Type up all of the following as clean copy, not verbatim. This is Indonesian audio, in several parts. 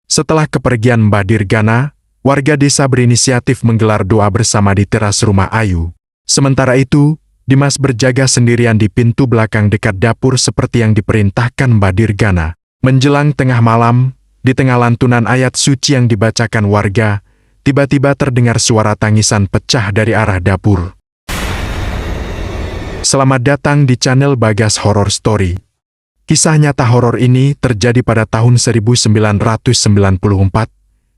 Setelah kepergian Mbah Dirgana, warga desa berinisiatif menggelar doa bersama di teras rumah Ayu. Sementara itu, Dimas berjaga sendirian di pintu belakang dekat dapur seperti yang diperintahkan Mbah Dirgana. Menjelang tengah malam, di tengah lantunan ayat suci yang dibacakan warga, tiba-tiba terdengar suara tangisan pecah dari arah dapur. Selamat datang di channel Bagas Horror Story. Kisah nyata horor ini terjadi pada tahun 1994,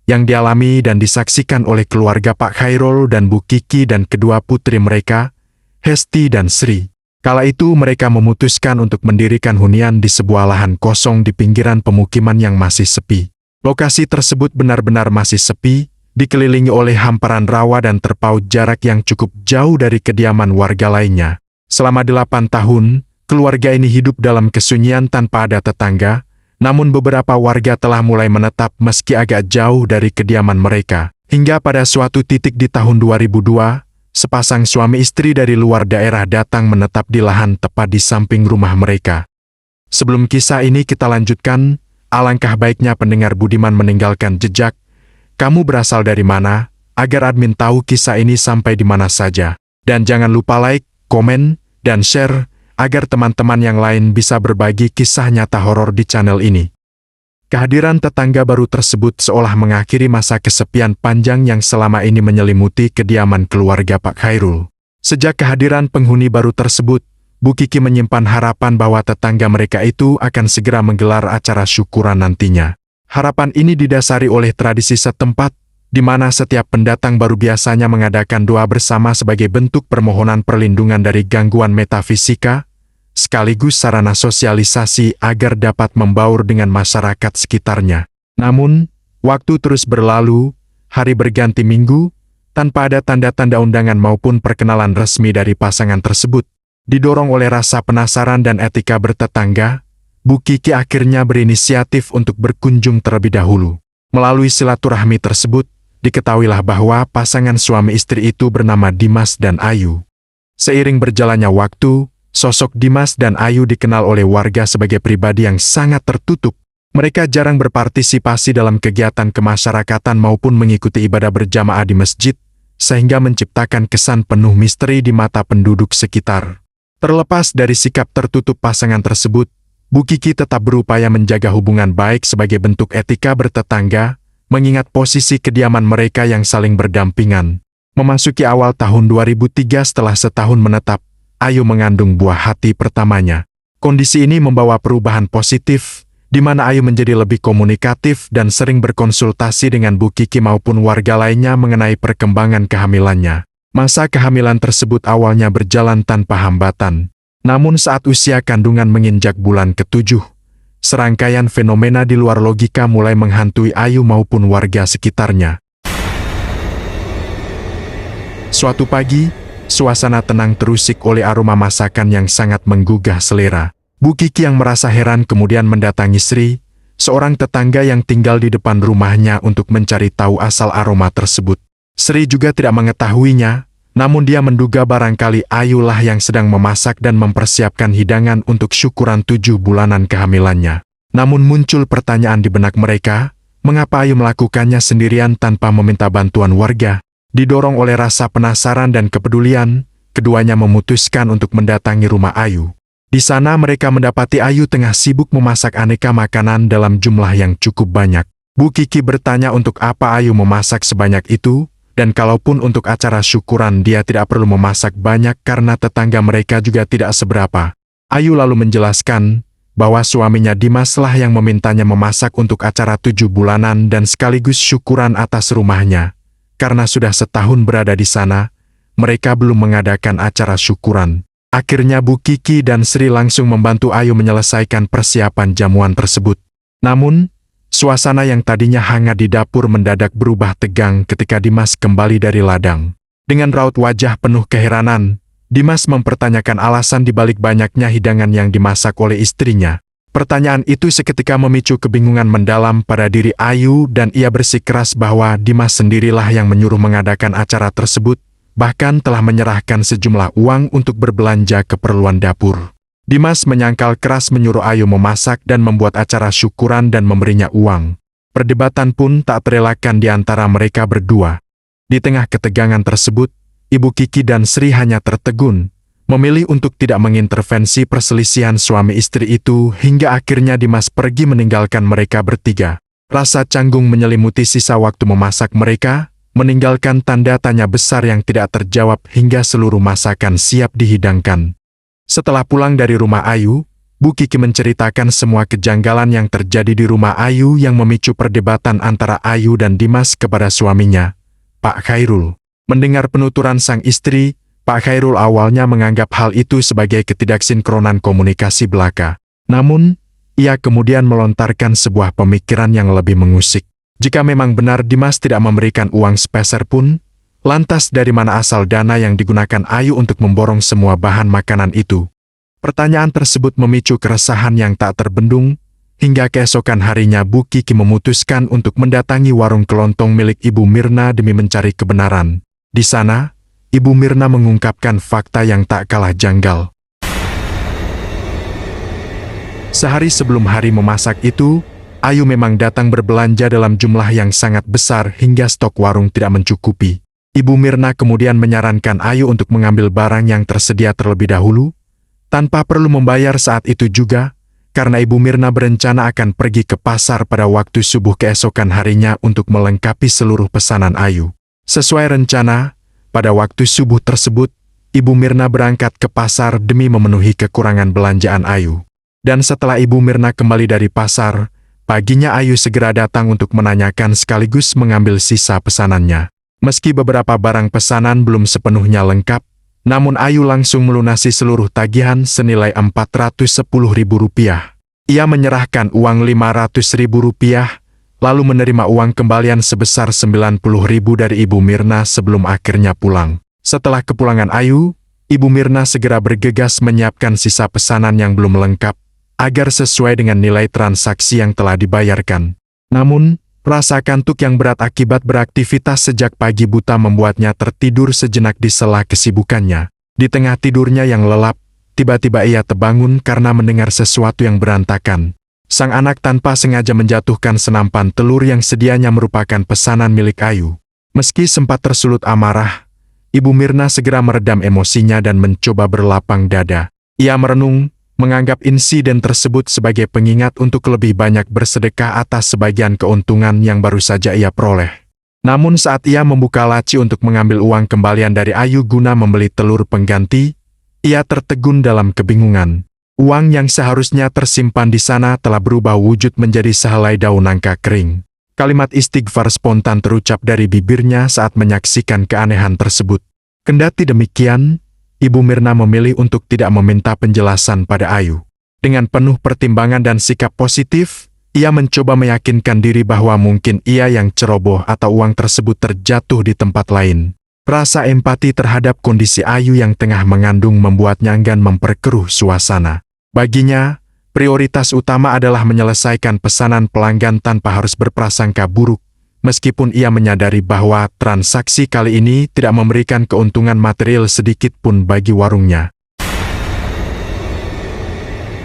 yang dialami dan disaksikan oleh keluarga Pak Khairul dan Bu Kiki dan kedua putri mereka, Hesti dan Sri. Kala itu mereka memutuskan untuk mendirikan hunian di sebuah lahan kosong di pinggiran pemukiman yang masih sepi. Lokasi tersebut benar-benar masih sepi, dikelilingi oleh hamparan rawa dan terpaut jarak yang cukup jauh dari kediaman warga lainnya. Selama 8 tahun, keluarga ini hidup dalam kesunyian tanpa ada tetangga, namun beberapa warga telah mulai menetap meski agak jauh dari kediaman mereka. Hingga pada suatu titik di tahun 2002, sepasang suami istri dari luar daerah datang menetap di lahan tepat di samping rumah mereka. Sebelum kisah ini kita lanjutkan, alangkah baiknya pendengar budiman meninggalkan jejak, kamu berasal dari mana, agar admin tahu kisah ini sampai di mana saja. Dan jangan lupa like, komen, dan share, agar teman-teman yang lain bisa berbagi kisah nyata horor di channel ini. Kehadiran tetangga baru tersebut seolah mengakhiri masa kesepian panjang yang selama ini menyelimuti kediaman keluarga Pak Khairul. Sejak kehadiran penghuni baru tersebut, Bu Kiki menyimpan harapan bahwa tetangga mereka itu akan segera menggelar acara syukuran nantinya. Harapan ini didasari oleh tradisi setempat, di mana setiap pendatang baru biasanya mengadakan doa bersama sebagai bentuk permohonan perlindungan dari gangguan metafisika, sekaligus sarana sosialisasi agar dapat membaur dengan masyarakat sekitarnya. Namun, waktu terus berlalu, hari berganti minggu, tanpa ada tanda-tanda undangan maupun perkenalan resmi dari pasangan tersebut. Didorong oleh rasa penasaran dan etika bertetangga, Bu Kiki akhirnya berinisiatif untuk berkunjung terlebih dahulu. Melalui silaturahmi tersebut, diketahuilah bahwa pasangan suami istri itu bernama Dimas dan Ayu. Seiring berjalannya waktu, sosok Dimas dan Ayu dikenal oleh warga sebagai pribadi yang sangat tertutup. Mereka jarang berpartisipasi dalam kegiatan kemasyarakatan maupun mengikuti ibadah berjamaah di masjid, sehingga menciptakan kesan penuh misteri di mata penduduk sekitar. Terlepas dari sikap tertutup pasangan tersebut, Bu Kiki tetap berupaya menjaga hubungan baik sebagai bentuk etika bertetangga, mengingat posisi kediaman mereka yang saling berdampingan. Memasuki awal tahun 2003 setelah setahun menetap, Ayu mengandung buah hati pertamanya. Kondisi ini membawa perubahan positif, di mana Ayu menjadi lebih komunikatif dan sering berkonsultasi dengan Bu Kiki maupun warga lainnya mengenai perkembangan kehamilannya. Masa kehamilan tersebut awalnya berjalan tanpa hambatan. Namun saat usia kandungan menginjak bulan ke-7, serangkaian fenomena di luar logika mulai menghantui Ayu maupun warga sekitarnya. Suatu pagi, suasana tenang terusik oleh aroma masakan yang sangat menggugah selera. Bu Kiki yang merasa heran kemudian mendatangi Sri, seorang tetangga yang tinggal di depan rumahnya untuk mencari tahu asal aroma tersebut. Sri juga tidak mengetahuinya, namun dia menduga barangkali Ayu lah yang sedang memasak dan mempersiapkan hidangan untuk syukuran 7 bulanan kehamilannya. Namun muncul pertanyaan di benak mereka, mengapa Ayu melakukannya sendirian tanpa meminta bantuan warga? Didorong oleh rasa penasaran dan kepedulian, keduanya memutuskan untuk mendatangi rumah Ayu. Di sana mereka mendapati Ayu tengah sibuk memasak aneka makanan dalam jumlah yang cukup banyak. Bu Kiki bertanya untuk apa Ayu memasak sebanyak itu, dan kalaupun untuk acara syukuran dia tidak perlu memasak banyak karena tetangga mereka juga tidak seberapa. Ayu lalu menjelaskan bahwa suaminya Dimas lah yang memintanya memasak untuk acara 7 bulanan dan sekaligus syukuran atas rumahnya. Karena sudah setahun berada di sana, mereka belum mengadakan acara syukuran. Akhirnya Bu Kiki dan Sri langsung membantu Ayu menyelesaikan persiapan jamuan tersebut. Namun, suasana yang tadinya hangat di dapur mendadak berubah tegang ketika Dimas kembali dari ladang. Dengan raut wajah penuh keheranan, Dimas mempertanyakan alasan di balik banyaknya hidangan yang dimasak oleh istrinya. Pertanyaan itu seketika memicu kebingungan mendalam pada diri Ayu dan ia bersikeras bahwa Dimas sendirilah yang menyuruh mengadakan acara tersebut, bahkan telah menyerahkan sejumlah uang untuk berbelanja keperluan dapur. Dimas menyangkal keras menyuruh Ayu memasak dan membuat acara syukuran dan memberinya uang. Perdebatan pun tak terelakkan di antara mereka berdua. Di tengah ketegangan tersebut, Ibu Kiki dan Sri hanya tertegun, memilih untuk tidak mengintervensi perselisihan suami istri itu hingga akhirnya Dimas pergi meninggalkan mereka bertiga. Rasa canggung menyelimuti sisa waktu memasak mereka, meninggalkan tanda tanya besar yang tidak terjawab hingga seluruh masakan siap dihidangkan. Setelah pulang dari rumah Ayu, Bu Kiki menceritakan semua kejanggalan yang terjadi di rumah Ayu yang memicu perdebatan antara Ayu dan Dimas kepada suaminya, Pak Khairul. Mendengar penuturan sang istri, Pak Khairul awalnya menganggap hal itu sebagai ketidaksinkronan komunikasi belaka. Namun, ia kemudian melontarkan sebuah pemikiran yang lebih mengusik. Jika memang benar Dimas tidak memberikan uang sepeser pun, lantas dari mana asal dana yang digunakan Ayu untuk memborong semua bahan makanan itu? Pertanyaan tersebut memicu keresahan yang tak terbendung, hingga keesokan harinya Bu Kiki memutuskan untuk mendatangi warung kelontong milik Ibu Mirna demi mencari kebenaran. Di sana, Ibu Mirna mengungkapkan fakta yang tak kalah janggal. Sehari sebelum hari memasak itu, Ayu memang datang berbelanja dalam jumlah yang sangat besar hingga stok warung tidak mencukupi. Ibu Mirna kemudian menyarankan Ayu untuk mengambil barang yang tersedia terlebih dahulu, tanpa perlu membayar saat itu juga, karena Ibu Mirna berencana akan pergi ke pasar pada waktu subuh keesokan harinya untuk melengkapi seluruh pesanan Ayu. Sesuai rencana, pada waktu subuh tersebut, Ibu Mirna berangkat ke pasar demi memenuhi kekurangan belanjaan Ayu. Dan setelah Ibu Mirna kembali dari pasar, paginya Ayu segera datang untuk menanyakan sekaligus mengambil sisa pesanannya. Meski beberapa barang pesanan belum sepenuhnya lengkap, namun Ayu langsung melunasi seluruh tagihan senilai Rp410.000. Ia menyerahkan uang Rp500.000, lalu menerima uang kembalian sebesar Rp90.000 dari Ibu Mirna sebelum akhirnya pulang. Setelah kepulangan Ayu, Ibu Mirna segera bergegas menyiapkan sisa pesanan yang belum lengkap, agar sesuai dengan nilai transaksi yang telah dibayarkan. Namun, rasa kantuk yang berat akibat beraktivitas sejak pagi buta membuatnya tertidur sejenak di sela kesibukannya. Di tengah tidurnya yang lelap, tiba-tiba ia terbangun karena mendengar sesuatu yang berantakan. Sang anak tanpa sengaja menjatuhkan senampan telur yang sedianya merupakan pesanan milik Ayu. Meski sempat tersulut amarah, Ibu Mirna segera meredam emosinya dan mencoba berlapang dada. Ia merenung, menganggap insiden tersebut sebagai pengingat untuk lebih banyak bersedekah atas sebagian keuntungan yang baru saja ia peroleh. Namun saat ia membuka laci untuk mengambil uang kembalian dari Ayu guna membeli telur pengganti, ia tertegun dalam kebingungan. Uang yang seharusnya tersimpan di sana telah berubah wujud menjadi sehelai daun nangka kering. Kalimat istighfar spontan terucap dari bibirnya saat menyaksikan keanehan tersebut. Kendati demikian, Ibu Mirna memilih untuk tidak meminta penjelasan pada Ayu. Dengan penuh pertimbangan dan sikap positif, ia mencoba meyakinkan diri bahwa mungkin ia yang ceroboh atau uang tersebut terjatuh di tempat lain. Rasa empati terhadap kondisi Ayu yang tengah mengandung membuatnya enggan memperkeruh suasana. Baginya, prioritas utama adalah menyelesaikan pesanan pelanggan tanpa harus berprasangka buruk, meskipun ia menyadari bahwa transaksi kali ini tidak memberikan keuntungan material sedikit pun bagi warungnya.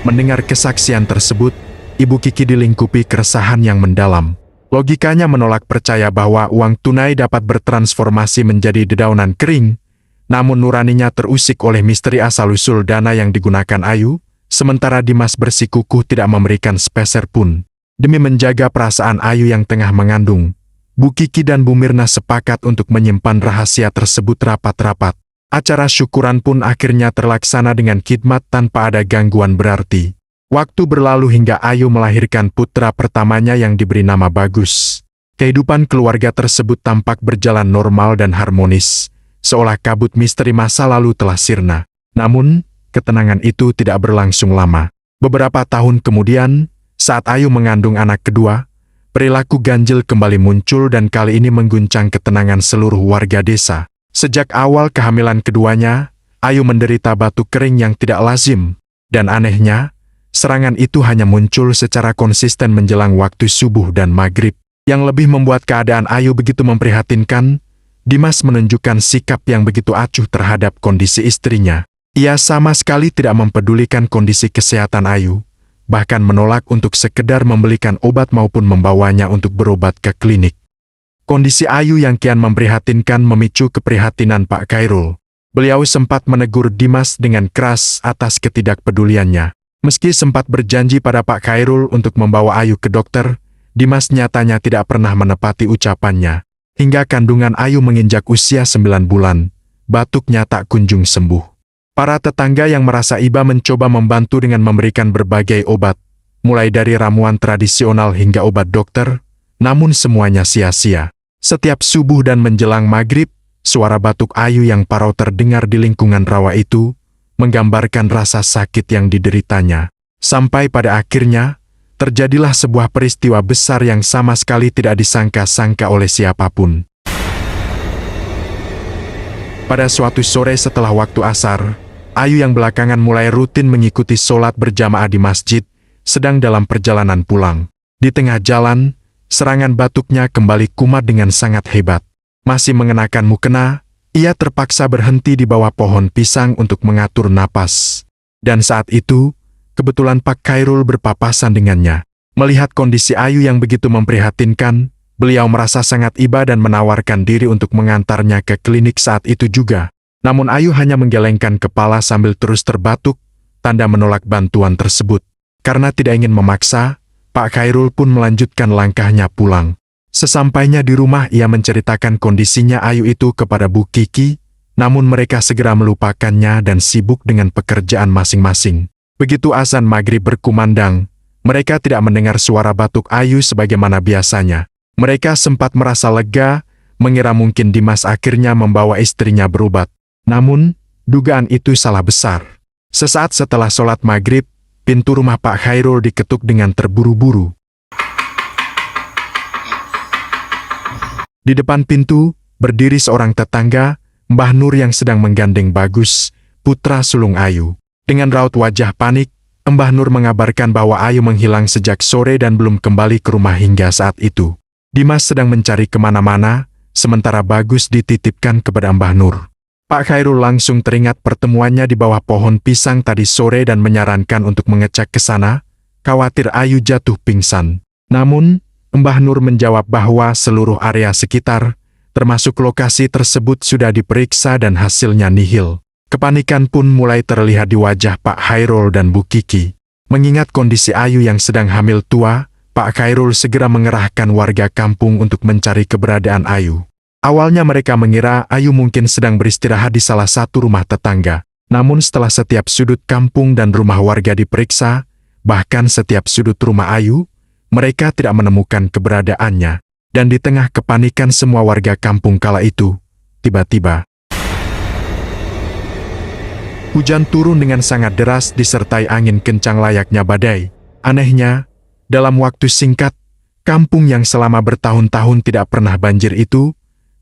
Mendengar kesaksian tersebut, Ibu Kiki dilingkupi keresahan yang mendalam. Logikanya menolak percaya bahwa uang tunai dapat bertransformasi menjadi dedaunan kering, namun nuraninya terusik oleh misteri asal-usul dana yang digunakan Ayu, sementara Dimas bersikukuh tidak memberikan sepeser pun. Demi menjaga perasaan Ayu yang tengah mengandung, Bu Kiki dan Bu Mirna sepakat untuk menyimpan rahasia tersebut rapat-rapat. Acara syukuran pun akhirnya terlaksana dengan khidmat tanpa ada gangguan berarti. Waktu berlalu hingga Ayu melahirkan putra pertamanya yang diberi nama Bagus. Kehidupan keluarga tersebut tampak berjalan normal dan harmonis, seolah kabut misteri masa lalu telah sirna. Namun, ketenangan itu tidak berlangsung lama. Beberapa tahun kemudian, saat Ayu mengandung anak kedua, perilaku ganjil kembali muncul dan kali ini mengguncang ketenangan seluruh warga desa. Sejak awal kehamilan keduanya, Ayu menderita batuk kering yang tidak lazim, dan anehnya, serangan itu hanya muncul secara konsisten menjelang waktu subuh dan maghrib. Yang lebih membuat keadaan Ayu begitu memprihatinkan, Dimas menunjukkan sikap yang begitu acuh terhadap kondisi istrinya. Ia sama sekali tidak mempedulikan kondisi kesehatan Ayu, bahkan menolak untuk sekedar membelikan obat maupun membawanya untuk berobat ke klinik. Kondisi Ayu yang kian memprihatinkan memicu keprihatinan Pak Khairul. Beliau sempat menegur Dimas dengan keras atas ketidakpeduliannya. Meski sempat berjanji pada Pak Khairul untuk membawa Ayu ke dokter, Dimas nyatanya tidak pernah menepati ucapannya. Hingga kandungan Ayu menginjak usia 9 bulan, batuknya tak kunjung sembuh. Para tetangga yang merasa iba mencoba membantu dengan memberikan berbagai obat, mulai dari ramuan tradisional hingga obat dokter, namun semuanya sia-sia. Setiap subuh dan menjelang maghrib, suara batuk Ayu yang parau terdengar di lingkungan rawa itu, menggambarkan rasa sakit yang dideritanya. Sampai pada akhirnya, terjadilah sebuah peristiwa besar yang sama sekali tidak disangka-sangka oleh siapapun. Pada suatu sore setelah waktu asar, Ayu yang belakangan mulai rutin mengikuti sholat berjamaah di masjid, sedang dalam perjalanan pulang. Di tengah jalan, serangan batuknya kembali kumat dengan sangat hebat. Masih mengenakan mukena, ia terpaksa berhenti di bawah pohon pisang untuk mengatur napas. Dan saat itu, kebetulan Pak Khairul berpapasan dengannya. Melihat kondisi Ayu yang begitu memprihatinkan, beliau merasa sangat iba dan menawarkan diri untuk mengantarnya ke klinik saat itu juga. Namun Ayu hanya menggelengkan kepala sambil terus terbatuk, tanda menolak bantuan tersebut. Karena tidak ingin memaksa, Pak Khairul pun melanjutkan langkahnya pulang. Sesampainya di rumah ia menceritakan kondisinya Ayu itu kepada Bu Kiki, namun mereka segera melupakannya dan sibuk dengan pekerjaan masing-masing. Begitu azan maghrib berkumandang, mereka tidak mendengar suara batuk Ayu sebagaimana biasanya. Mereka sempat merasa lega, mengira mungkin Dimas akhirnya membawa istrinya berobat. Namun, dugaan itu salah besar. Sesaat setelah sholat maghrib, pintu rumah Pak Khairul diketuk dengan terburu-buru. Di depan pintu, berdiri seorang tetangga, Mbah Nur yang sedang menggandeng Bagus, putra sulung Ayu. Dengan raut wajah panik, Mbah Nur mengabarkan bahwa Ayu menghilang sejak sore dan belum kembali ke rumah hingga saat itu. Dimas sedang mencari kemana-mana, sementara Bagus dititipkan kepada Mbah Nur. Pak Khairul langsung teringat pertemuannya di bawah pohon pisang tadi sore dan menyarankan untuk mengecek ke sana, khawatir Ayu jatuh pingsan. Namun, Mbah Nur menjawab bahwa seluruh area sekitar, termasuk lokasi tersebut sudah diperiksa dan hasilnya nihil. Kepanikan pun mulai terlihat di wajah Pak Khairul dan Bu Kiki. Mengingat kondisi Ayu yang sedang hamil tua, Pak Khairul segera mengerahkan warga kampung untuk mencari keberadaan Ayu. Awalnya mereka mengira Ayu mungkin sedang beristirahat di salah satu rumah tetangga. Namun setelah setiap sudut kampung dan rumah warga diperiksa, bahkan setiap sudut rumah Ayu, mereka tidak menemukan keberadaannya. Dan di tengah kepanikan semua warga kampung kala itu, tiba-tiba hujan turun dengan sangat deras disertai angin kencang layaknya badai. Anehnya, dalam waktu singkat, kampung yang selama bertahun-tahun tidak pernah banjir itu,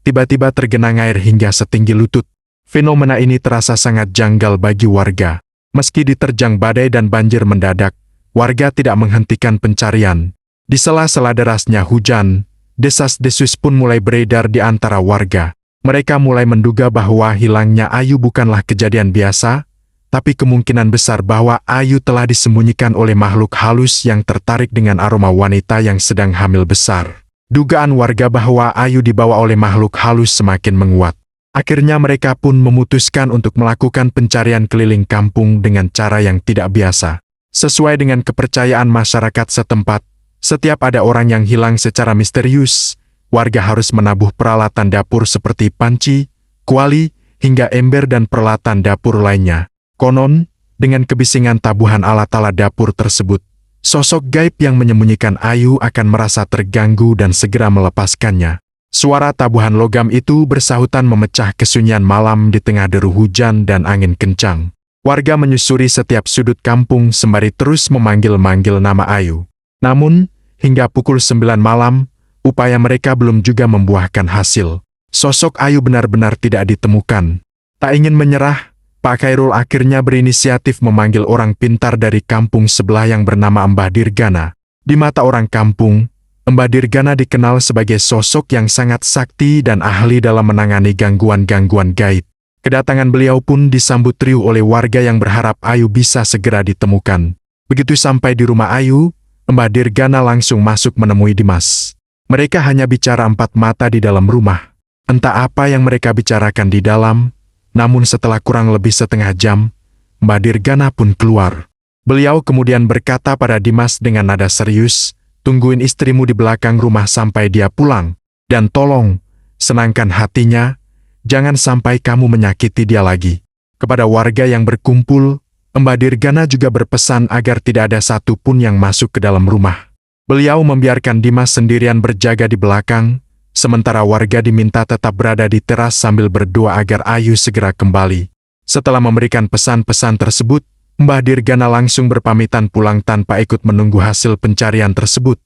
tiba-tiba tergenang air hingga setinggi lutut. Fenomena ini terasa sangat janggal bagi warga. Meski diterjang badai dan banjir mendadak, warga tidak menghentikan pencarian. Di sela-sela derasnya hujan, desas-desus pun mulai beredar di antara warga. Mereka mulai menduga bahwa hilangnya Ayu bukanlah kejadian biasa, tapi kemungkinan besar bahwa Ayu telah disembunyikan oleh makhluk halus yang tertarik dengan aroma wanita yang sedang hamil besar. Dugaan warga bahwa Ayu dibawa oleh makhluk halus semakin menguat. Akhirnya mereka pun memutuskan untuk melakukan pencarian keliling kampung dengan cara yang tidak biasa. Sesuai dengan kepercayaan masyarakat setempat, setiap ada orang yang hilang secara misterius, warga harus menabuh peralatan dapur seperti panci, kuali, hingga ember dan peralatan dapur lainnya. Konon, dengan kebisingan tabuhan alat-alat dapur tersebut, sosok gaib yang menyembunyikan Ayu akan merasa terganggu dan segera melepaskannya. Suara tabuhan logam itu bersahutan memecah kesunyian malam di tengah deru hujan dan angin kencang. Warga menyusuri setiap sudut kampung sembari terus memanggil-manggil nama Ayu. Namun, hingga pukul 9 malam, upaya mereka belum juga membuahkan hasil. Sosok Ayu benar-benar tidak ditemukan. Tak ingin menyerah, Pak Khairul akhirnya berinisiatif memanggil orang pintar dari kampung sebelah yang bernama Mbah Dirgana. Di mata orang kampung, Mbah Dirgana dikenal sebagai sosok yang sangat sakti dan ahli dalam menangani gangguan-gangguan gaib. Kedatangan beliau pun disambut riuh oleh warga yang berharap Ayu bisa segera ditemukan. Begitu sampai di rumah Ayu, Mbah Dirgana langsung masuk menemui Dimas. Mereka hanya bicara empat mata di dalam rumah. Entah apa yang mereka bicarakan di dalam, namun setelah kurang lebih setengah jam, Mbah Dirgana pun keluar. Beliau kemudian berkata pada Dimas dengan nada serius, "Tungguin istrimu di belakang rumah sampai dia pulang. Dan tolong, senangkan hatinya, jangan sampai kamu menyakiti dia lagi." Kepada warga yang berkumpul, Mbah Dirgana juga berpesan agar tidak ada satupun yang masuk ke dalam rumah. Beliau membiarkan Dimas sendirian berjaga di belakang, sementara warga diminta tetap berada di teras sambil berdoa agar Ayu segera kembali. Setelah memberikan pesan-pesan tersebut, Mbah Dirgana langsung berpamitan pulang tanpa ikut menunggu hasil pencarian tersebut.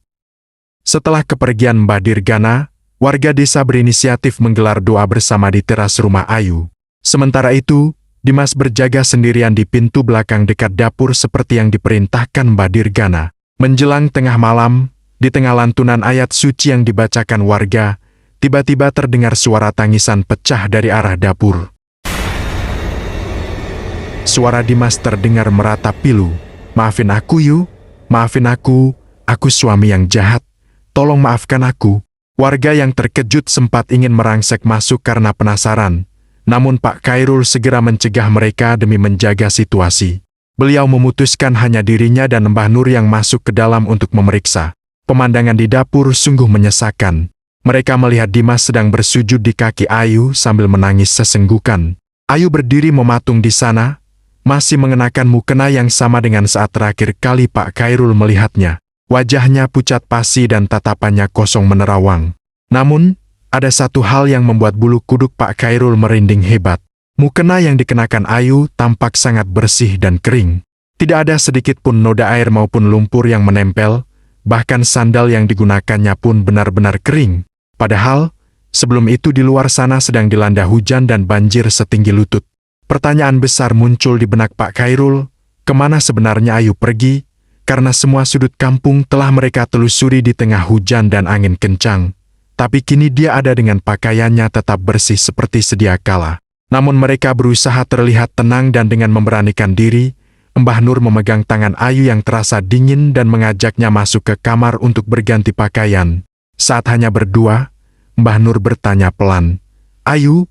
Setelah kepergian Mbah Dirgana, warga desa berinisiatif menggelar doa bersama di teras rumah Ayu. Sementara itu, Dimas berjaga sendirian di pintu belakang dekat dapur seperti yang diperintahkan Mbah Dirgana. Menjelang tengah malam, di tengah lantunan ayat suci yang dibacakan warga, tiba-tiba terdengar suara tangisan pecah dari arah dapur. Suara Dimas terdengar meratap pilu. "Maafin aku Yu, maafin aku suami yang jahat. Tolong maafkan aku." Warga yang terkejut sempat ingin merangsek masuk karena penasaran. Namun Pak Khairul segera mencegah mereka demi menjaga situasi. Beliau memutuskan hanya dirinya dan Mbah Nur yang masuk ke dalam untuk memeriksa. Pemandangan di dapur sungguh menyesakan. Mereka melihat Dimas sedang bersujud di kaki Ayu sambil menangis sesenggukan. Ayu berdiri mematung di sana, masih mengenakan mukena yang sama dengan saat terakhir kali Pak Khairul melihatnya. Wajahnya pucat pasi dan tatapannya kosong menerawang. Namun, ada satu hal yang membuat bulu kuduk Pak Khairul merinding hebat. Mukena yang dikenakan Ayu tampak sangat bersih dan kering. Tidak ada sedikit pun noda air maupun lumpur yang menempel, bahkan sandal yang digunakannya pun benar-benar kering. Padahal, sebelum itu di luar sana sedang dilanda hujan dan banjir setinggi lutut. Pertanyaan besar muncul di benak Pak Khairul, kemana sebenarnya Ayu pergi? Karena semua sudut kampung telah mereka telusuri di tengah hujan dan angin kencang. Tapi kini dia ada dengan pakaiannya tetap bersih seperti sedia kala. Namun mereka berusaha terlihat tenang dan dengan memberanikan diri, Mbah Nur memegang tangan Ayu yang terasa dingin dan mengajaknya masuk ke kamar untuk berganti pakaian. Saat hanya berdua, Mbah Nur bertanya pelan, "Ayu,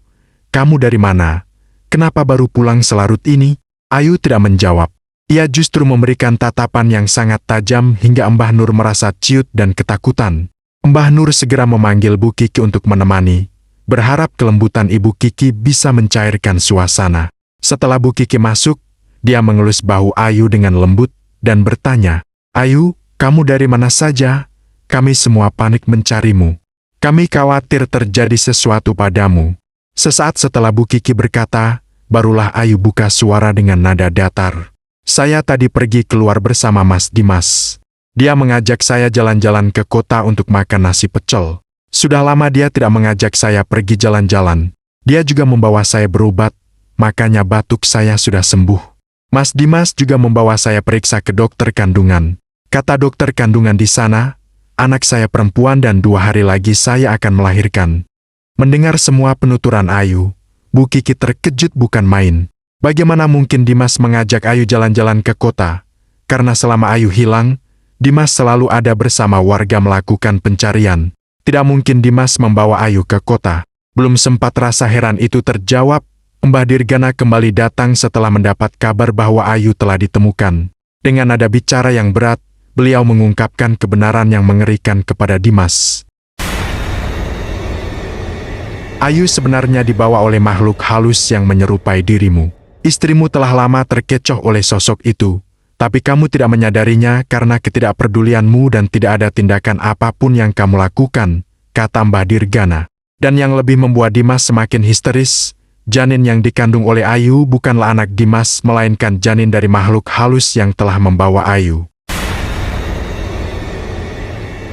kamu dari mana? Kenapa baru pulang selarut ini?" Ayu tidak menjawab. Ia justru memberikan tatapan yang sangat tajam hingga Mbah Nur merasa ciut dan ketakutan. Mbah Nur segera memanggil Bu Kiki untuk menemani, berharap kelembutan Ibu Kiki bisa mencairkan suasana. Setelah Bu Kiki masuk, dia mengelus bahu Ayu dengan lembut dan bertanya, "Ayu, kamu dari mana saja? Kami semua panik mencarimu. Kami khawatir terjadi sesuatu padamu." Sesaat setelah Bu Kiki berkata, barulah Ayu buka suara dengan nada datar. "Saya tadi pergi keluar bersama Mas Dimas. Dia mengajak saya jalan-jalan ke kota untuk makan nasi pecel. Sudah lama dia tidak mengajak saya pergi jalan-jalan. Dia juga membawa saya berobat, makanya batuk saya sudah sembuh. Mas Dimas juga membawa saya periksa ke dokter kandungan. Kata dokter kandungan di sana, anak saya perempuan dan 2 hari lagi saya akan melahirkan." Mendengar semua penuturan Ayu, Bu Kiki terkejut bukan main. Bagaimana mungkin Dimas mengajak Ayu jalan-jalan ke kota? Karena selama Ayu hilang, Dimas selalu ada bersama warga melakukan pencarian. Tidak mungkin Dimas membawa Ayu ke kota. Belum sempat rasa heran itu terjawab, Mbah Dirgana kembali datang setelah mendapat kabar bahwa Ayu telah ditemukan. Dengan nada bicara yang berat, beliau mengungkapkan kebenaran yang mengerikan kepada Dimas. "Ayu sebenarnya dibawa oleh makhluk halus yang menyerupai dirimu. Istrimu telah lama terkecoh oleh sosok itu. Tapi kamu tidak menyadarinya karena ketidakpedulianmu dan tidak ada tindakan apapun yang kamu lakukan," kata Mbah Dirgana. Dan yang lebih membuat Dimas semakin histeris, janin yang dikandung oleh Ayu bukanlah anak Dimas, melainkan janin dari makhluk halus yang telah membawa Ayu.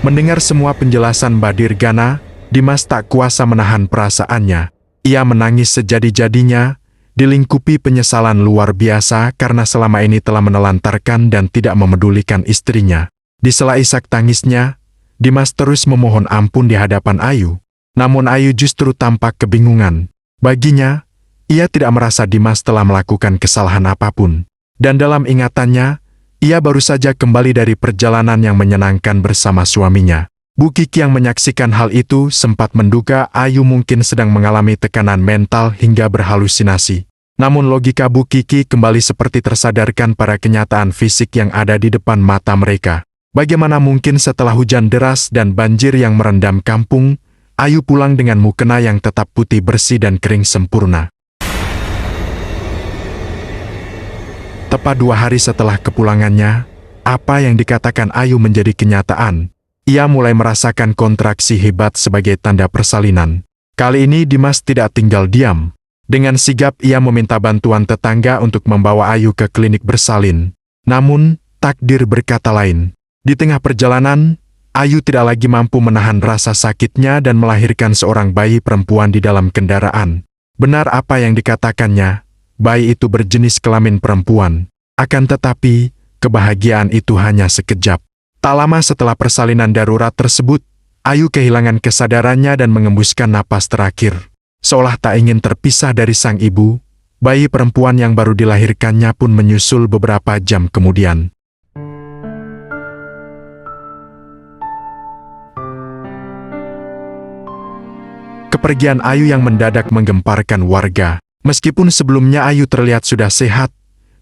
Mendengar semua penjelasan Mbah Dirgana, Dimas tak kuasa menahan perasaannya. Ia menangis sejadi-jadinya, dilingkupi penyesalan luar biasa karena selama ini telah menelantarkan dan tidak memedulikan istrinya. Di sela isak tangisnya, Dimas terus memohon ampun di hadapan Ayu. Namun Ayu justru tampak kebingungan. Baginya, ia tidak merasa Dimas telah melakukan kesalahan apapun. Dan dalam ingatannya, Ia baru saja kembali dari perjalanan yang menyenangkan bersama suaminya. Bu Kiki yang menyaksikan hal itu sempat menduga Ayu mungkin sedang mengalami tekanan mental hingga berhalusinasi. Namun logika Bu Kiki kembali seperti tersadarkan pada kenyataan fisik yang ada di depan mata mereka. Bagaimana mungkin setelah hujan deras dan banjir yang merendam kampung, Ayu pulang dengan mukena yang tetap putih bersih dan kering sempurna. Tepat 2 hari setelah kepulangannya, apa yang dikatakan Ayu menjadi kenyataan. Ia mulai merasakan kontraksi hebat sebagai tanda persalinan. Kali ini Dimas tidak tinggal diam. Dengan sigap ia meminta bantuan tetangga untuk membawa Ayu ke klinik bersalin. Namun, takdir berkata lain. Di tengah perjalanan, Ayu tidak lagi mampu menahan rasa sakitnya dan melahirkan seorang bayi perempuan di dalam kendaraan. Benar apa yang dikatakannya, bayi itu berjenis kelamin perempuan. Akan tetapi, kebahagiaan itu hanya sekejap. Tak lama setelah persalinan darurat tersebut, Ayu kehilangan kesadarannya dan mengembuskan napas terakhir. Seolah tak ingin terpisah dari sang ibu, bayi perempuan yang baru dilahirkannya pun menyusul beberapa jam kemudian. Kepergian Ayu yang mendadak menggemparkan warga. Meskipun sebelumnya Ayu terlihat sudah sehat,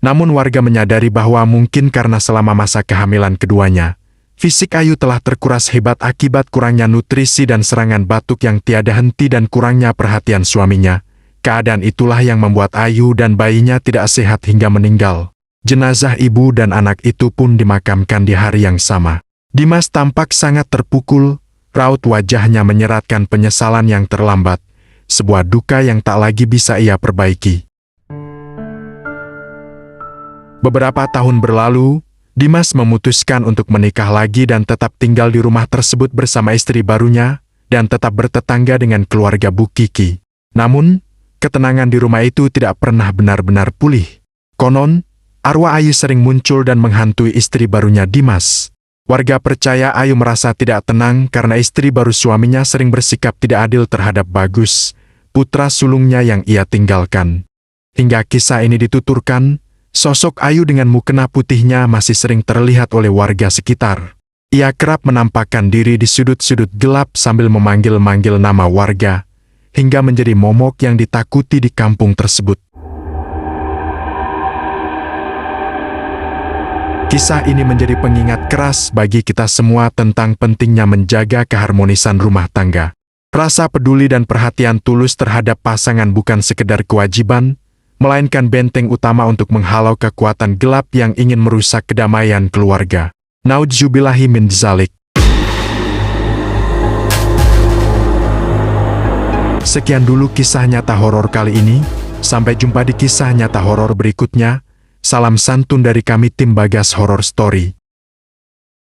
namun warga menyadari bahwa mungkin karena selama masa kehamilan keduanya, fisik Ayu telah terkuras hebat akibat kurangnya nutrisi dan serangan batuk yang tiada henti dan kurangnya perhatian suaminya. Keadaan itulah yang membuat Ayu dan bayinya tidak sehat hingga meninggal. Jenazah ibu dan anak itu pun dimakamkan di hari yang sama. Dimas tampak sangat terpukul, raut wajahnya menyeratkan penyesalan yang terlambat, sebuah duka yang tak lagi bisa ia perbaiki. Beberapa tahun berlalu, Dimas memutuskan untuk menikah lagi dan tetap tinggal di rumah tersebut bersama istri barunya, dan tetap bertetangga dengan keluarga Bu Kiki. Namun, ketenangan di rumah itu tidak pernah benar-benar pulih. Konon, arwah Ayu sering muncul dan menghantui istri barunya Dimas. Warga percaya Ayu merasa tidak tenang karena istri baru suaminya sering bersikap tidak adil terhadap Bagus, putra sulungnya yang ia tinggalkan. Hingga kisah ini dituturkan, sosok Ayu dengan mukena putihnya masih sering terlihat oleh warga sekitar. Ia kerap menampakkan diri di sudut-sudut gelap sambil memanggil-manggil nama warga, hingga menjadi momok yang ditakuti di kampung tersebut. Kisah ini menjadi pengingat keras bagi kita semua tentang pentingnya menjaga keharmonisan rumah tangga. Rasa peduli dan perhatian tulus terhadap pasangan bukan sekedar kewajiban, melainkan benteng utama untuk menghalau kekuatan gelap yang ingin merusak kedamaian keluarga. Naudzubillahi min dzalik. Sekian dulu kisah nyata horor kali ini. Sampai jumpa di kisah nyata horor berikutnya. Salam santun dari kami tim Bagas Horror Story.